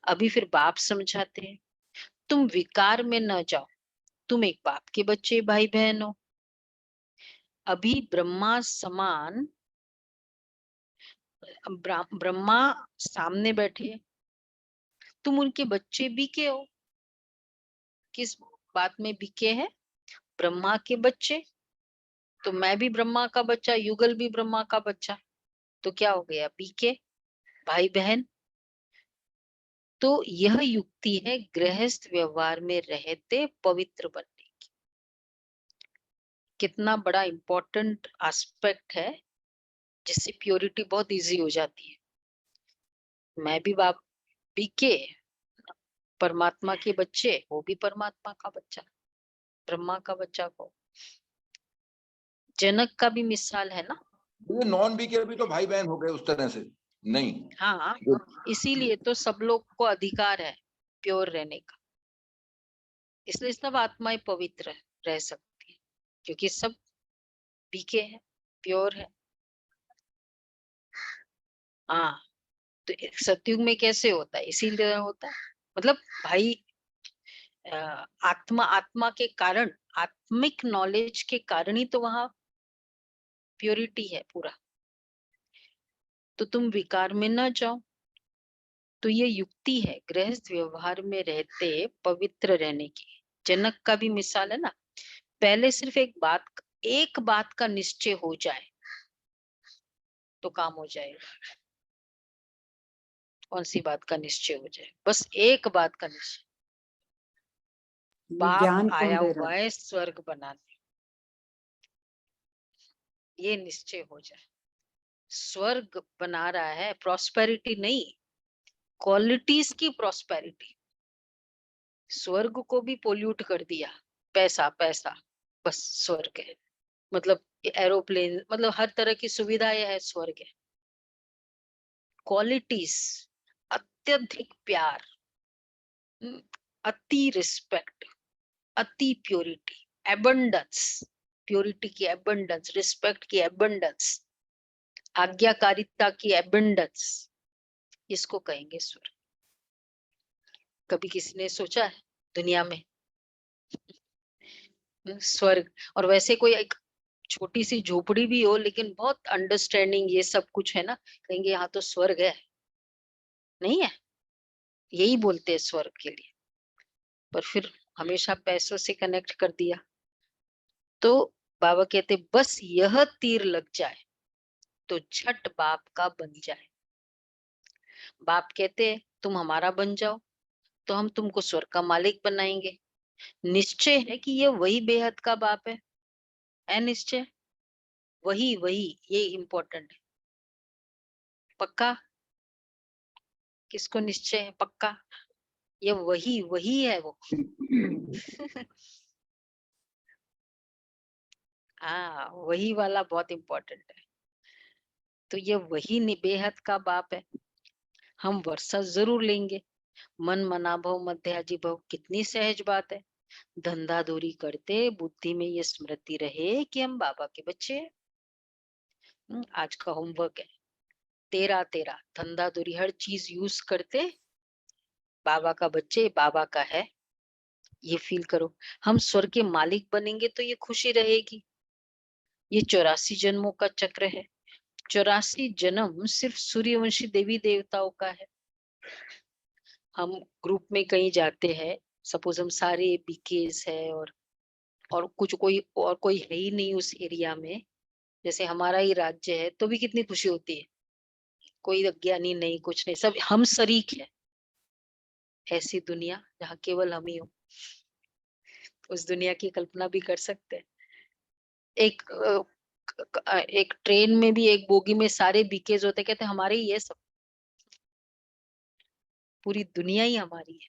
Speaker 1: अभी फिर बाप समझाते हैं, तुम विकार में न जाओ, तुम एक बाप के बच्चे भाई बहन हो। अभी ब्रह्मा समान ब्रह्मा सामने बैठे, तुम उनके बच्चे बीके हो। किस बात में बीके हैं? ब्रह्मा के बच्चे। तो मैं भी ब्रह्मा का बच्चा, युगल भी ब्रह्मा का बच्चा, तो क्या हो गया? बीके भाई बहन। तो यह युक्ति है गृहस्थ व्यवहार में रहते पवित्र बनने की। कितना बड़ा इंपॉर्टेंट एस्पेक्ट है, जिससे प्योरिटी बहुत इजी हो जाती है। मैं भी बाप बीके, परमात्मा के बच्चे, वो भी परमात्मा का बच्चा, ब्रह्मा का बच्चा को। जनक का भी मिसाल है ना।
Speaker 6: ये नॉन बीके भी तो भाई बहन हो गए उस तरह से नहीं।
Speaker 1: हाँ, इसीलिए तो सब लोग को अधिकार है प्योर रहने का। इसलिए सब आत्माएं पवित्र रह सकती है, क्योंकि सब बीके हैं, प्योर है। हाँ, तो सतयुग में कैसे होता है? इसीलिए होता है, मतलब भाई आत्मा के कारण, आत्मिक नॉलेज के कारण ही तो वहां प्योरिटी है पूरा। तो तुम विकार में न जाओ। तो ये युक्ति है गृहस्थ व्यवहार में रहते पवित्र रहने की। जनक का भी मिसाल है ना। पहले सिर्फ एक बात का निश्चय हो जाए तो काम हो जाएगा। कौन सी बात का निश्चय हो जाए? बस एक बात का निश्चय,
Speaker 7: ये
Speaker 1: बाप
Speaker 7: ज्ञान कौन
Speaker 1: आया
Speaker 7: दे रहा
Speaker 1: हुआ
Speaker 7: है?
Speaker 1: है स्वर्ग बनाने, ये निश्चय हो जाए। स्वर्ग बना रहा है, प्रॉस्पेरिटी नहीं, क्वालिटीज की प्रॉस्पेरिटी। स्वर्ग को भी पोल्यूट कर दिया, पैसा पैसा, बस स्वर्ग है। मतलब एरोप्लेन, मतलब हर तरह की सुविधाएं है, स्वर्ग है। क्वालिटीज, अत्यधिक प्यार, अति रिस्पेक्ट, अति प्योरिटी, एबंडेंस, प्योरिटी की एबंडेंस, रिस्पेक्ट की एबंडेंस, आज्ञाकारिता की एबंडेंस, इसको कहेंगे स्वर्ग। कभी किसी ने सोचा है दुनिया में स्वर्ग? और वैसे कोई एक छोटी सी झोपड़ी भी हो, लेकिन बहुत अंडरस्टैंडिंग ये सब कुछ है ना, कहेंगे यहाँ तो स्वर्ग है। नहीं है, यही बोलते हैं स्वर्ग के लिए। पर फिर हमेशा पैसों से कनेक्ट कर दिया। तो बाबा कहते बस यह तीर लग जाए तो झट बाप का बन जाए। बाप कहते तुम हमारा बन जाओ तो हम तुमको स्वर्ग का मालिक बनाएंगे। निश्चय है कि ये वही बेहद का बाप है निश्चय, वही वही, ये इम्पोर्टेंट है। पक्का? किसको निश्चय है पक्का? ये वही वही है वो। हाँ, वही वाला बहुत इम्पोर्टेंट है। तो ये वही बेहद का बाप है। हम वर्षा जरूर लेंगे। मन मना भव मध्याजी भव, कितनी सहज बात है। धंधा दूरी करते बुद्धि में ये स्मृति रहे कि हम बाबा के बच्चे हैं। आज का होमवर्क है, तेरा तेरा धंधा दूरी, हर चीज यूज करते बाबा का बच्चे, बाबा का है, ये फील करो। हम स्वर्ग के मालिक बनेंगे तो ये खुशी रहेगी। ये 84 जन्मों का चक्र है। 84 जन्म सिर्फ सूर्यवंशी देवी देवताओं का है। हम ग्रुप में कहीं जाते हैं, सपोज हम सारे बीकेस है और कुछ कोई है ही नहीं उस एरिया में, जैसे हमारा ही राज्य है, तो भी कितनी खुशी होती है। कोई अज्ञानी नहीं, कुछ नहीं, सब हम शरीक है। ऐसी दुनिया जहाँ केवल हम ही हो, उस दुनिया की कल्पना भी कर सकते हैं। एक ट्रेन में भी एक बोगी में सारे बीकेज होते, कहते हमारे ही है सब, पूरी दुनिया ही हमारी है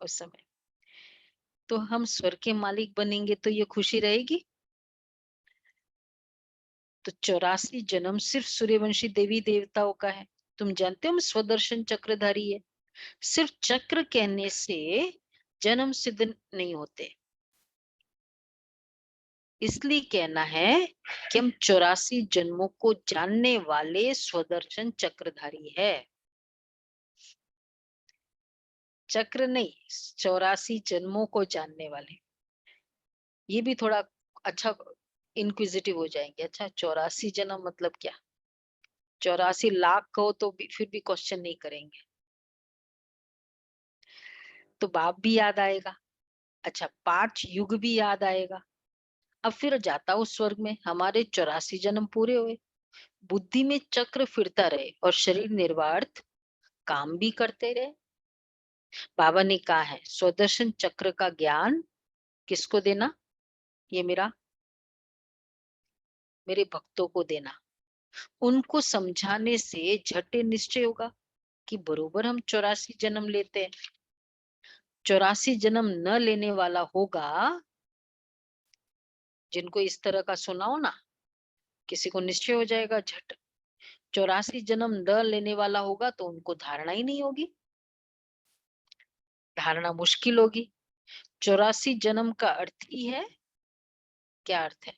Speaker 1: उस समय। तो हम स्वर्ग के मालिक बनेंगे तो ये खुशी रहेगी। तो 84 जन्म सिर्फ सूर्यवंशी देवी देवताओं का है। तुम जानते हो हम स्वदर्शन चक्रधारी है। सिर्फ चक्र कहने से जन्म सिद्ध नहीं होते। इसलिए कहना है कि हम 84 जन्मों को जानने वाले स्वदर्शन चक्रधारी है। चक्र नहीं, 84 जन्मों को जानने वाले। ये भी थोड़ा अच्छा इंक्विजिटिव हो जाएंगे। अच्छा 84 जन्म मतलब क्या? 84 लाख कहो तो भी फिर भी क्वेश्चन नहीं करेंगे, तो बाप भी याद आएगा। अच्छा 5 युग भी याद आएगा। अब फिर जाता हूँ स्वर्ग में, हमारे 84 जन्म पूरे हुए, बुद्धि में चक्र फिरता रहे और शरीर निर्वार्थ काम भी करते रहे। बाबा ने कहा है स्वदर्शन चक्र का ज्ञान किसको देना? ये मेरे भक्तों को देना। उनको समझाने से झटे निश्चय होगा कि बरोबर हम 84 जन्म लेते हैं। 84 जन्म न लेने वाला होगा, जिनको इस तरह का सुनाओ ना, किसी को निश्चय हो जाएगा झट। 84 जन्म न लेने वाला होगा तो उनको धारणा ही नहीं होगी, धारणा मुश्किल होगी। 84 जन्म का अर्थ ही है, क्या अर्थ है?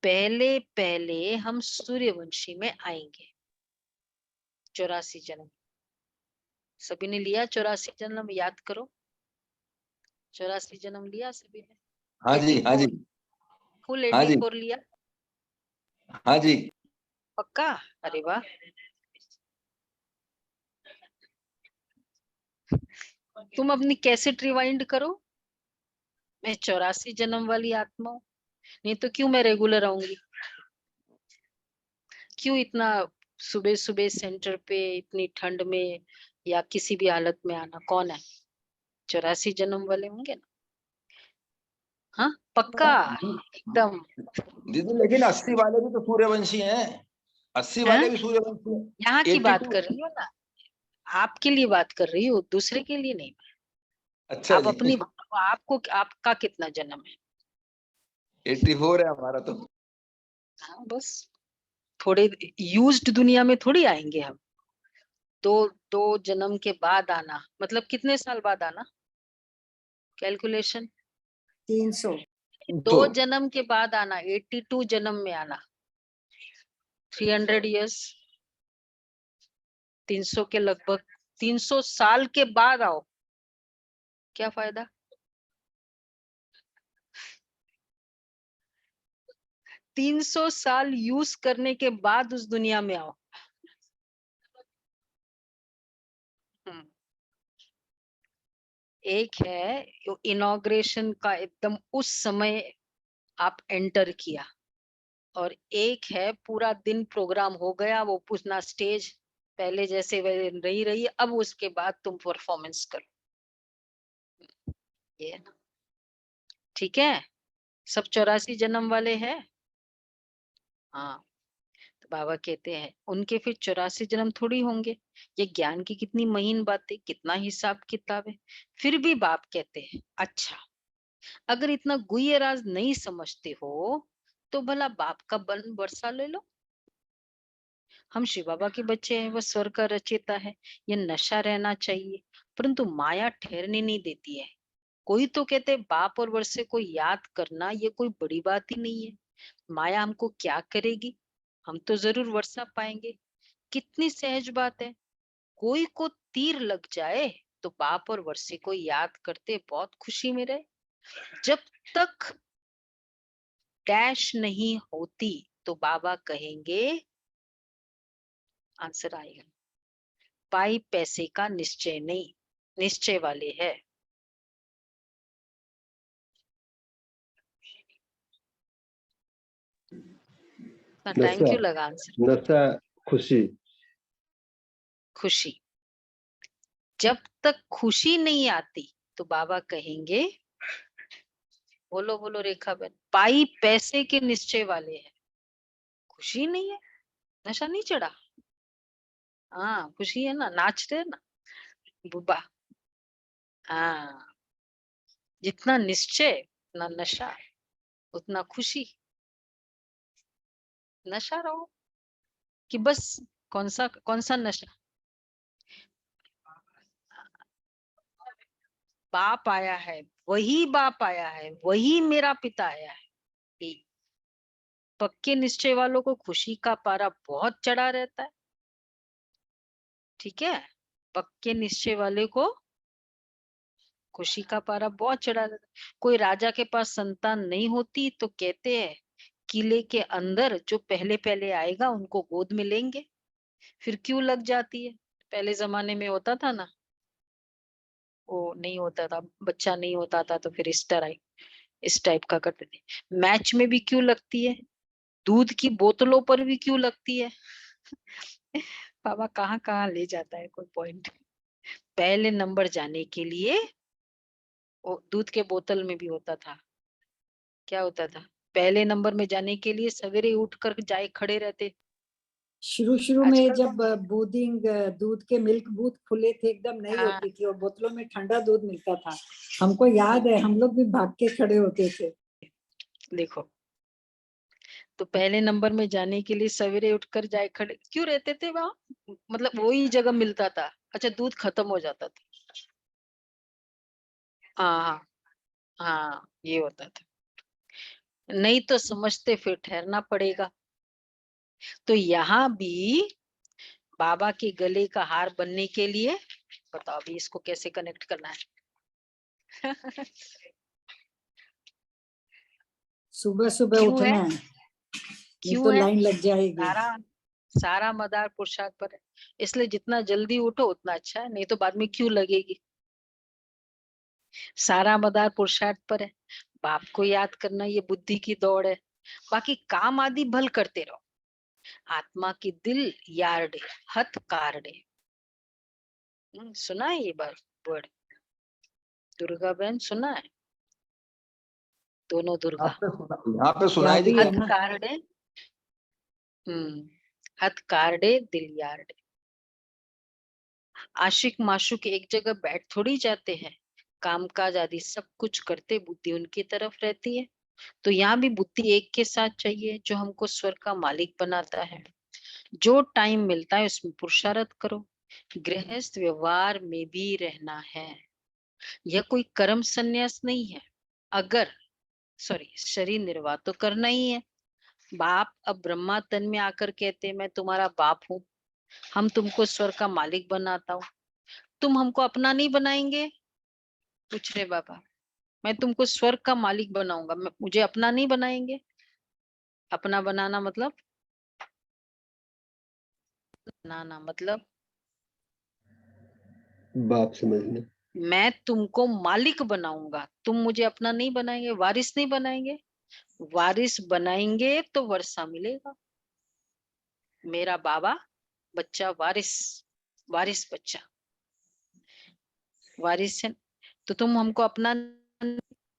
Speaker 1: पहले पहले हम सूर्यवंशी में आएंगे। 84 जन्म सभी ने लिया? 84 जन्म याद करो, 84 जन्म लिया सभी ने?
Speaker 6: हाँ जी, हाँ जी,
Speaker 1: फुल
Speaker 6: हाँ जी,
Speaker 1: 84 लिया?
Speaker 6: हाँ जी।
Speaker 1: पक्का? अरे वाह। तुम अपनी कैसेट रिवाइंड करो, मैं 84 जन्म वाली आत्मा हूँ। नहीं तो क्यों मैं रेगुलर आऊंगी? क्यों इतना सुबह सुबह सेंटर पे इतनी ठंड में या किसी भी हालत में आना? कौन है? 84 जन्म वाले होंगे ना? हाँ पक्का एकदम।
Speaker 6: दीदी लेकिन 80 वाले भी तो सूर्यवंशी हैं, 80 वाले भी सूर्यवंशी हैं।
Speaker 1: यहाँ की बात
Speaker 6: 82
Speaker 1: कर रही हो ना, आपके लिए बात कर रही हो, दूसरे के लिए नहीं।
Speaker 6: अच्छा
Speaker 1: आप
Speaker 6: जी।
Speaker 1: अपनी, आपको आपका कितना जन्म है?
Speaker 6: 84 है हमारा तो।
Speaker 1: हाँ बस थोड़े यूज्ड दुनिया में थोड़ी आएंगे हम। दो जन्म के बाद आना मतलब कितने साल बाद आना? कैलकुलेशन
Speaker 7: 300।
Speaker 1: 2 जन्म के बाद आना, 82 जन्म में आना, 300 इयर्स, 300 के लगभग, 300 साल के बाद आओ, क्या फायदा? 300 साल यूज करने के बाद उस दुनिया में आओ। एक है इनॉग्रेशन का एकदम उस समय आप एंटर किया, और एक है पूरा दिन प्रोग्राम हो गया, वो पूछना स्टेज पहले जैसे वह नहीं रही, अब उसके बाद तुम परफॉर्मेंस करो। ये ना, ठीक है? सब 84 जन्म वाले हैं। हाँ तो बाबा कहते हैं उनके फिर 84 जन्म थोड़ी होंगे। ये ज्ञान की कितनी महीन बातें, कितना हिसाब किताब है। फिर भी बाप कहते हैं अच्छा अगर इतना गुह्य राज नहीं समझते हो तो भला बाप का बन वर्षा ले लो। हम शिव बाबा के बच्चे हैं, वह स्वर्ग का रचयिता है, ये नशा रहना चाहिए, परंतु माया ठहरने नहीं देती है। कोई तो कहते बाप और वर्षे को याद करना ये कोई बड़ी बात ही नहीं है, माया हमको क्या करेगी, हम तो जरूर वर्षा पाएंगे। कितनी सहज बात है। कोई को तीर लग जाए तो बाप और वर्षे को याद करते बहुत खुशी में रहे। जब तक डैश नहीं होती तो बाबा कहेंगे, आंसर आएगा, पाई पैसे का निश्चय नहीं, निश्चय वाले है। टाइम क्यों लगा आंसर?
Speaker 5: नशा खुशी।
Speaker 1: खुशी। जब तक खुशी नहीं आती तो बाबा कहेंगे, बोलो बोलो रेखा बहन, पाई पैसे के निश्चय वाले है। खुशी नहीं है, नशा नहीं चढ़ा। हाँ खुशी है ना, नाच रहे ना बुबा। हाँ जितना निश्चय उतना नशा, उतना खुशी। नशा रहो कि बस कौन सा नशा? बाप आया है, वही बाप आया है, वही मेरा पिता आया है। यही। पक्के निश्चय वालों को खुशी का पारा बहुत चढ़ा रहता है, ठीक है। पक्के निश्चय वाले को खुशी का पारा बहुत चढ़ा रहता है। कोई राजा के पास संतान नहीं होती तो कहते हैं किले के अंदर जो पहले पहले आएगा उनको गोद में लेंगे। फिर क्यों लग जाती है? पहले जमाने में होता था ना, वो नहीं होता था, बच्चा नहीं होता था तो फिर इस टाइप का करते थे। मैच में भी क्यों लगती है? दूध की बोतलों पर भी क्यों लगती है? बाबा कहाँ कहाँ ले जाता है कोई पॉइंट। पहले नंबर जाने के लिए वो दूध के बोतल में भी होता था। क्या होता था? पहले नंबर में जाने के लिए सवेरे उठकर जाए खड़े रहते।
Speaker 7: शुरू में
Speaker 1: आजकल
Speaker 7: जब बूदिंग दूध के मिल्क बूथ खुले थे, एकदम नई
Speaker 1: हाँ।
Speaker 7: होती थी और बोतलों में ठंडा दूध मिलता था। हमको याद है, हम लोग भी भाग के खड़े होते थे।
Speaker 1: देखो, तो पहले नंबर में जाने के लिए सवेरे उठकर जाए खड़े क्यों रहते थे वहां? मतलब वही जगह मिलता था। अच्छा, दूध खत्म हो जाता था। हाँ हाँ हाँ, ये होता था। नहीं तो समझते फिर ठहरना पड़ेगा। तो यहाँ भी बाबा के गले का हार बनने के लिए बताओ अभी इसको कैसे कनेक्ट करना है।
Speaker 7: सुबह सुबह
Speaker 1: क्यों
Speaker 7: उठना
Speaker 1: है?
Speaker 7: है, नहीं
Speaker 1: क्यों
Speaker 7: तो
Speaker 1: है?
Speaker 7: लाइन लग जाएगी।
Speaker 1: सारा मदार पुरुषार्थ पर है, इसलिए जितना जल्दी उठो उतना अच्छा है, नहीं तो बाद में क्यों लगेगी। सारा मदार पुरुषार्थ पर है। बाप को याद करना ये बुद्धि की दौड़ है। बाकी काम आदि भल करते रहो। आत्मा की दिल यार्डे हथ कारडे। सुना है ये बार वर्ड? दुर्गा बहन सुना है? दोनों दुर्गा।
Speaker 6: यहाँ पे सुनाई
Speaker 7: याद ही
Speaker 6: दी।
Speaker 7: है
Speaker 1: हथ
Speaker 7: ना।
Speaker 1: कारडे। हथ कारडे दिल यार्डे। आशिक माशुक एक जगह बैठ थोड़ी जाते हैं। कामकाज आदि सब कुछ करते बुद्धि उनकी तरफ रहती है। तो यहाँ भी बुद्धि एक के साथ चाहिए जो हमको स्वर्ग का मालिक बनाता है। जो टाइम मिलता है उसमें पुरुषार्थ करो। गृहस्थ व्यवहार में भी रहना है। यह कोई कर्म संन्यास नहीं है। अगर शरीर निर्वाह तो करना ही है। बाप अब ब्रह्मा तन में आकर कहते मैं तुम्हारा बाप हूँ, हम तुमको स्वर्ग का मालिक बनाता हूँ, तुम हमको अपना नहीं बनाएंगे? पूछ रहे बाबा, मैं तुमको स्वर्ग का मालिक बनाऊंगा, मुझे अपना नहीं बनाएंगे? अपना बनाना मतलब बनाना मतलब
Speaker 5: बाप समझना।
Speaker 1: मैं तुमको मालिक बनाऊंगा, तुम मुझे अपना नहीं बनाएंगे, वारिस नहीं बनाएंगे। वारिस बनाएंगे तो वर्षा मिलेगा। मेरा बाबा, बच्चा वारिस, वारिस बच्चा वारिस है। तो तुम हमको अपना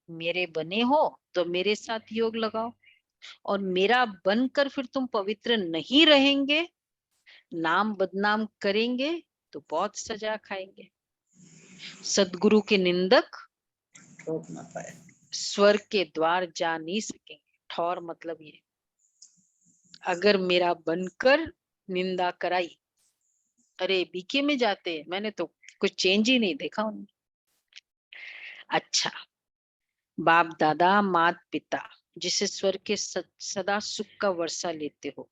Speaker 1: मेरे बने हो तो मेरे साथ योग लगाओ, और मेरा बनकर फिर तुम पवित्र नहीं रहेंगे, नाम बदनाम करेंगे तो बहुत सजा खाएंगे। सदगुरु के निंदक
Speaker 2: रोक ना पाए।
Speaker 1: स्वर्ग के द्वार जा नहीं सकेंगे। ठौर मतलब ये, अगर मेरा बनकर निंदा कराई, अरे बीके में जाते हैं, मैंने तो कुछ चेंज ही नहीं देखा उनमें। अच्छा, बाप दादा मात पिता जिसे स्वर्ग के सदा सुख का वर्षा लेते हो,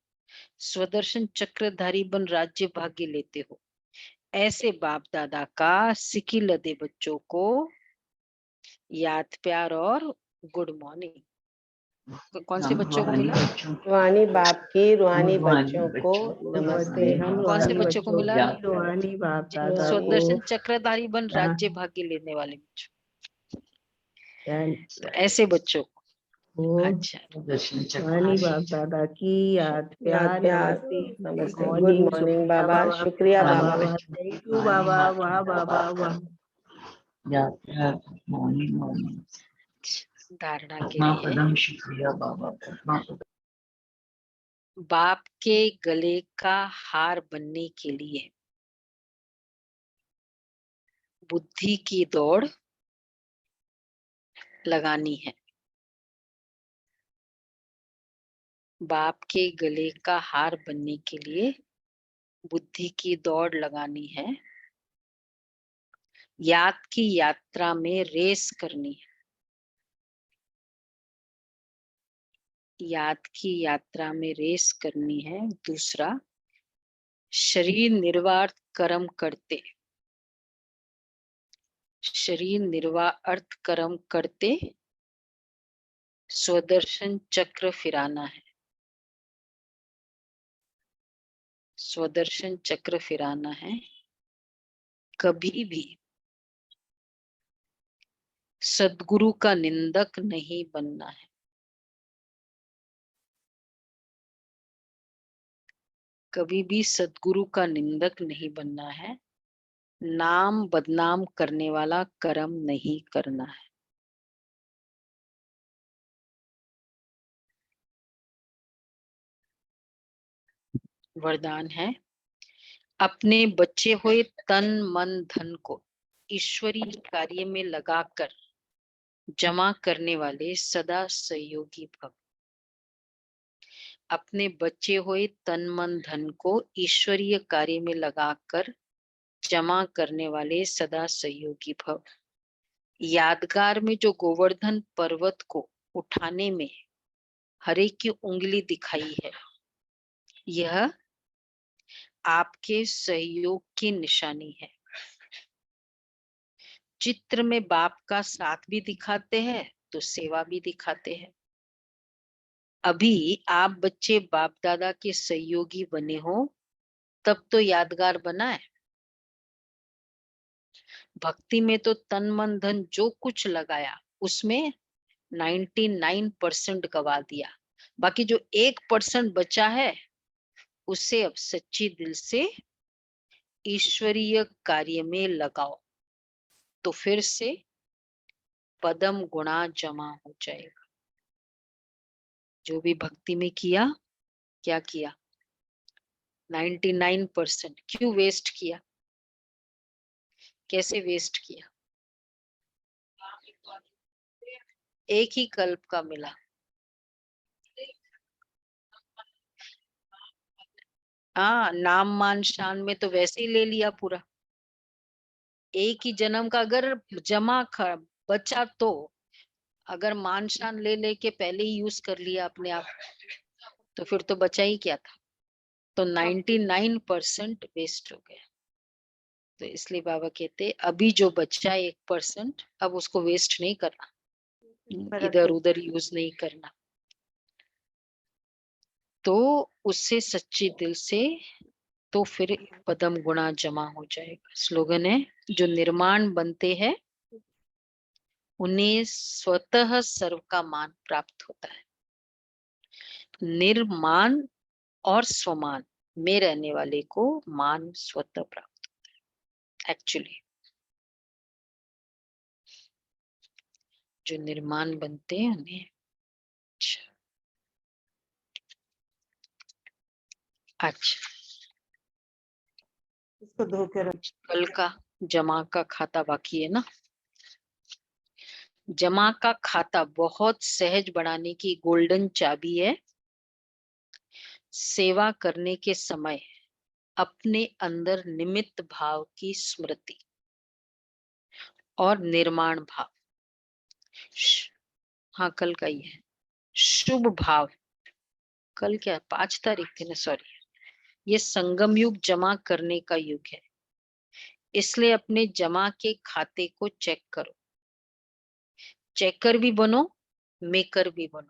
Speaker 1: स्वदर्शन चक्रधारी बन राज्य भाग्य लेते हो, ऐसे बाप दादा का सिकी लदे बच्चों को याद प्यार और गुड मॉर्निंग। कौन से बच्चों को मिला?
Speaker 2: रूहानी बाप की रूहानी बच्चों को नमस्ते। हम
Speaker 1: कौन से
Speaker 2: रूहानी
Speaker 1: बच्चों को मिला?
Speaker 2: रूहानी बाप दादा
Speaker 1: स्वदर्शन
Speaker 2: को
Speaker 1: चक्रधारी बन राज्य भाग्य लेने वाले बच्चों, तो ऐसे बच्चों को। अच्छा,
Speaker 2: रूहानी बाप दादा की याद प्यार नमस्ते। गुड मॉर्निंग बाबा, शुक्रिया बाबा, थैंक यू बाबा, वाह बाबा वाह।
Speaker 1: धारणा के लिए
Speaker 2: शुक्रिया बाबा।
Speaker 1: बाप के गले का हार बनने के लिए बुद्धि की दौड़ लगानी है। बाप के गले का हार बनने के लिए बुद्धि की दौड़ लगानी है। याद की यात्रा में रेस करनी है। याद की यात्रा में रेस करनी है। दूसरा, शरीर निर्वाह कर्म करते, शरीर निर्वाह अर्थ कर्म करते स्वदर्शन चक्र फिराना है। स्वदर्शन चक्र फिराना है। कभी भी सद्गुरु का निंदक नहीं बनना है। कभी भी सद्गुरु का निंदक नहीं बनना है। नाम बदनाम करने वाला कर्म नहीं करना है। वरदान है, अपने बचे हुए तन मन धन को ईश्वरीय कार्य में लगाकर जमा करने वाले सदा सहयोगी भव। अपने बचे हुए तन मन धन को ईश्वरीय कार्य में लगाकर जमा करने वाले सदा सहयोगी भव। यादगार में जो गोवर्धन पर्वत को उठाने में हरे की उंगली दिखाई है, यह आपके सहयोग की निशानी है। चित्र में बाप का साथ भी दिखाते हैं तो सेवा भी दिखाते हैं। अभी आप बच्चे बाप दादा के सहयोगी बने हो, तब तो यादगार बना है। भक्ति में तो तन मन धन जो कुछ लगाया उसमें 99% गवा दिया। बाकी जो 1% बचा है उसे अब सच्ची दिल से ईश्वरीय कार्य में लगाओ, तो फिर से पदम गुणा जमा हो जाएगा। जो भी भक्ति में किया, क्या किया? 99% क्यों वेस्ट किया? कैसे वेस्ट किया? एक ही कल्प का मिला। हाँ, नाम मान शान में तो वैसे ही ले लिया पूरा। एक ही जन्म का अगर जमा बचा, तो अगर मान शान ले लेके पहले ही यूज कर लिया अपने आप, तो फिर तो बचा ही क्या था। तो 99% वेस्ट हो गया। तो इसलिए बाबा कहते अभी जो बचा 1%, अब उसको वेस्ट नहीं करना, इधर उधर यूज नहीं करना। तो उससे सच्चे दिल से तो फिर पदम गुणा जमा हो जाएगा। स्लोगन है, जो निर्माण बनते हैं उन्हें स्वतः सर्व का मान प्राप्त होता है। निर्माण और स्वमान में रहने वाले को मान स्वतः प्राप्त होता है। एक्चुअली जो निर्माण बनते हैं उन्हें अच्छा
Speaker 2: इसको धो के रख।
Speaker 1: कल का जमा का खाता बाकी है ना। जमा का खाता बहुत सहज बढ़ाने की गोल्डन चाबी है। सेवा करने के समय अपने अंदर निमित्त भाव की स्मृति और निर्माण भाव, हाँ कल का ही है, शुभ भाव। कल क्या 5 तारीख थी ना, सॉरी। ये संगम युग जमा करने का युग है, इसलिए अपने जमा के खाते को चेक करो। चेकर भी बनो, मेकर भी बनो,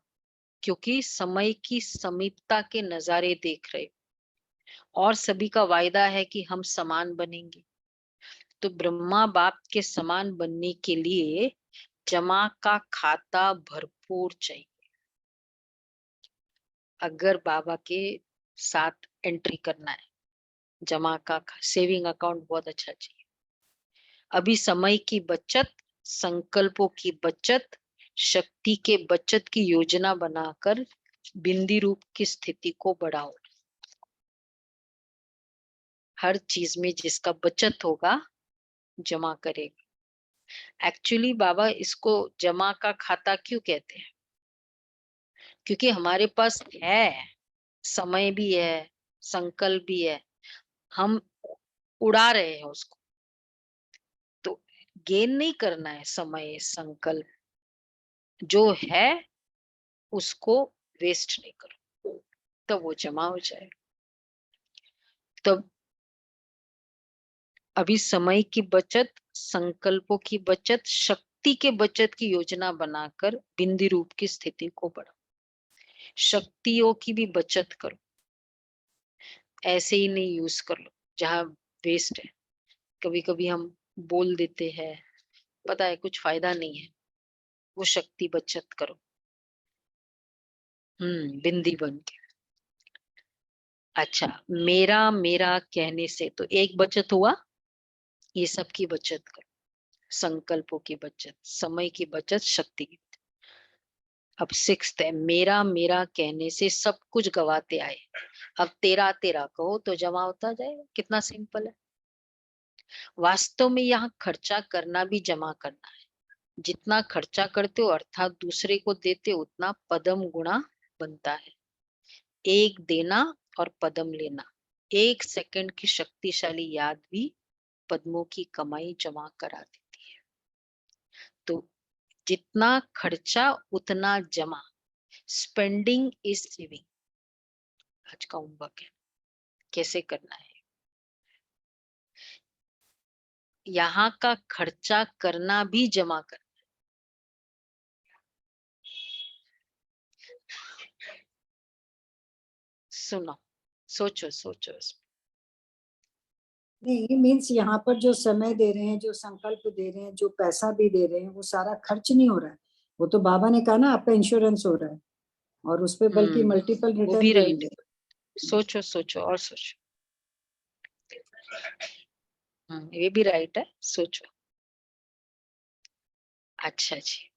Speaker 1: क्योंकि समय की समीपता के नजारे देख रहे हो और सभी का वायदा है कि हम समान बनेंगे। तो ब्रह्मा बाप के समान बनने के लिए जमा का खाता भरपूर चाहिए। अगर बाबा के साथ एंट्री करना है, जमा का सेविंग अकाउंट बहुत अच्छा चाहिए। अभी समय की बचत, संकल्पों की बचत, शक्ति के बचत की योजना बनाकर बिंदी रूप की स्थिति को बढ़ाओ। हर चीज में जिसका बचत होगा जमा करेगा। एक्चुअली बाबा इसको जमा का खाता क्यों कहते हैं? क्योंकि हमारे पास है, समय भी है, संकल्प भी है, हम उड़ा रहे हैं उसको। तो गेन नहीं करना है समय, संकल्प जो है उसको वेस्ट नहीं करो, तब वो जमा हो जाए। तब अभी समय की बचत, संकल्पों की बचत, शक्ति के बचत की योजना बनाकर बिंदी रूप की स्थिति को बढ़ाओ। शक्तियों की भी बचत करो, ऐसे ही नहीं यूज कर लो जहां वेस्ट है। कभी कभी हम बोल देते हैं, पता है कुछ फायदा नहीं है, वो शक्ति बचत करो। बिंदी बन के। अच्छा, मेरा मेरा कहने से तो एक बचत हुआ, ये सब की बचत करो, संकल्पों की बचत, समय की बचत, शक्ति की बचत। अब 6th है, मेरा मेरा कहने से सब कुछ गवाते आए। अब तेरा तेरा कहो तो जमा होता जाएगा। कितना सिंपल है। वास्तव में यहाँ खर्चा करना भी जमा करना है। जितना खर्चा करते हो अर्थात दूसरे को देते हो, उतना पदम गुणा बनता है। एक देना और पदम लेना, 1 सेकंड की शक्तिशाली याद भी पद्मों की कमाई जमा करा देती है। तो जितना खर्चा उतना जमा, स्पेंडिंग इज सेविंग। आज का होमवर्क है, कैसे करना है। यहाँ का खर्चा करना भी जमा करना। सुनो, सोचो सोचो।
Speaker 7: नहीं, मीन्स यहाँ पर जो समय दे रहे हैं, जो संकल्प दे रहे हैं, जो पैसा भी दे रहे हैं, वो सारा खर्च नहीं हो रहा है। वो तो बाबा ने कहा ना, आपका इंश्योरेंस हो रहा है और उस पे बल्कि मल्टीपल
Speaker 1: वो भी
Speaker 7: रिटर्न
Speaker 1: राइट है। सोचो सोचो और सोचो। ये भी राइट है, सोचो। अच्छा जी।